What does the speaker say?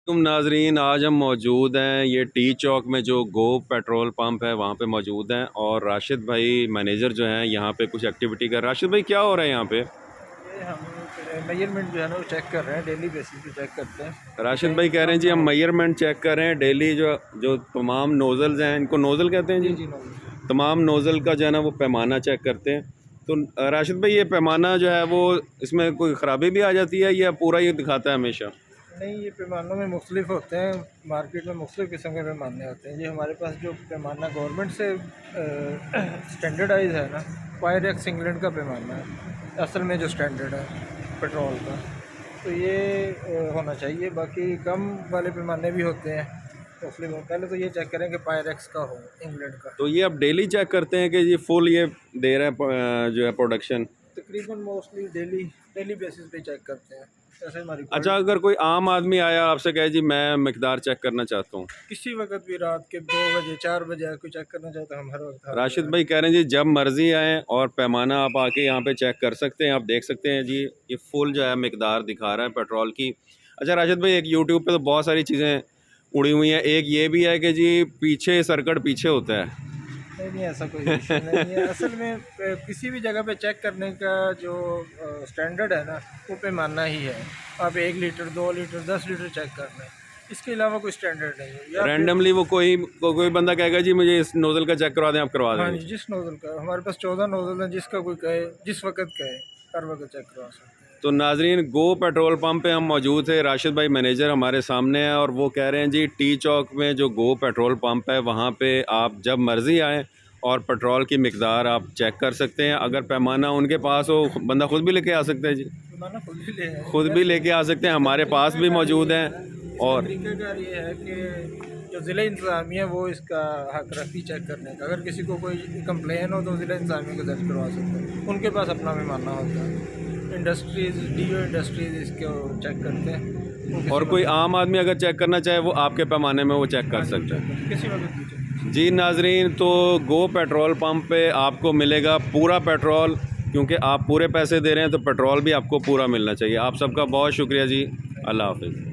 तुम नाजरीन, आज हम मौजूद हैं ये टी चौक में जो गो पेट्रोल पंप है वहाँ पे मौजूद हैं और राशिद भाई मैनेजर जो हैं यहाँ पे कुछ एक्टिविटी कर। राशिद भाई क्या हो रहा है यहाँ पे? ये हम मेजरमेंट जो है ना वो चेक कर रहे हैं, डेली बेसिस पे चेक करते हैं कि राशिद कहीं भाई भी कह रहे कम हैं जी ना हम हो। मेजरमेंट चेक कर रहे हैं डेली। जो जो तमाम नोज़ल्स हैं, इनको नोज़ल कहते हैं जी जी, जी नॉर्मल। तमाम नोज़ल का जो है ना वो पैमाना चेक करते हैं। तो राशिद भाई ये पैमाना जो है वो इसमें कोई ख़राबी भी आ जाती है या पूरा ये दिखाता है हमेशा? नहीं, ये पैमानों में मुख्तलिफ होते हैं, मार्केट में मुख्तलिफ किस्म के पैमाने होते हैं। ये हमारे पास जो पैमाना गवर्नमेंट से स्टैंडर्डाइज है ना, पायरेक्स इंग्लैंड का पैमाना है असल में जो स्टैंडर्ड है पेट्रोल का। तो ये होना चाहिए। बाकी कम वाले पैमाने भी होते हैं मुख्तलिफ। पहले तो ये चेक करें कि पायरेक्स का हो, इंग्लैंड का। तो ये आप डेली चेक करते हैं कि ये फुल ये दे रहा है जो है प्रोडक्शन? तकरीबन मोस्टली डेली डेली बेसिस पे चेक करते हैं। जैसे हमारी अच्छा, अगर कोई आम आदमी आया आपसे कहे जी मैं मिकदार चेक करना चाहता हूँ, किसी वक्त भी रात के 2 बजे 4 बजे कोई चेक करना चाहता है, हम हर वक्त हाजिर राशिद हैं। भाई कह रहे हैं जी जब मर्ज़ी आएँ और पैमाना आप आके यहाँ पे चेक कर सकते हैं। आप देख सकते हैं जी ये फुल जो है मिकदार दिखा रहा है पेट्रोल की। अच्छा राशिद भाई, एक यूट्यूब पे तो बहुत सारी चीज़ें उड़ी हुई हैं। एक ये भी है कि जी पीछे सर्किट पीछे होता है। नहीं नहीं, ऐसा कोई इशू नहीं है। असल में किसी भी जगह पे चेक करने का जो स्टैंडर्ड है ना, वो पैमाना ही है। आप 1 लीटर 2 लीटर 10 लीटर चेक कर लें, इसके अलावा कोई स्टैंडर्ड नहीं है। या फिर रैंडमली वो कोई बंदा कहेगा जी मुझे इस नोज़ल का चेक करवा दें, आप करवा हाँ देंगे? जी, जिस नोज़ल का हमारे पास 14 नोज़ल हैं, जिसका कोई कहे जिस वक्त कहे हर वक्त चेक करवा सकते हैं। तो नाजरीन, गो पेट्रोल पंप पे हम मौजूद थे। राशिद भाई मैनेजर हमारे सामने हैं और वो कह रहे हैं जी टी चौक में जो गो पेट्रोल पंप है वहाँ पे आप जब मर्ज़ी आएँ और पेट्रोल की मिकदार आप चेक कर सकते हैं। अगर पैमाना उनके पास हो, बंदा खुद भी लेके आ सकता है जी, पैमाना खुद भी ले आए। खुद भी लेके आ सकते हैं, हमारे पास भी मौजूद हैं। इसका और तरीक़ाकार ये है कि जो ज़िला इंतज़ामिया वो इसका हक रखती चेक करने का। अगर किसी को कोई कंप्लेन हो तो ज़िला इंतज़ामिया को दर्ज करवा सकते हैं, उनके पास अपना पैमाना होता है। इंडस्ट्रीज़ डीओ इंडस्ट्रीज़ इसको चेक करते हैं। और कोई आम आदमी अगर चेक करना चाहे वो आपके पैमाने में वो चेक कर सकता है। किसी वक्त भी check। जी नाजरीन, तो गो पेट्रोल पंप पे आपको मिलेगा पूरा पेट्रोल, क्योंकि आप पूरे पैसे दे रहे हैं तो पेट्रोल भी आपको पूरा मिलना चाहिए। आप सबका बहुत शुक्रिया जी। अल्लाह हाफ़िज़।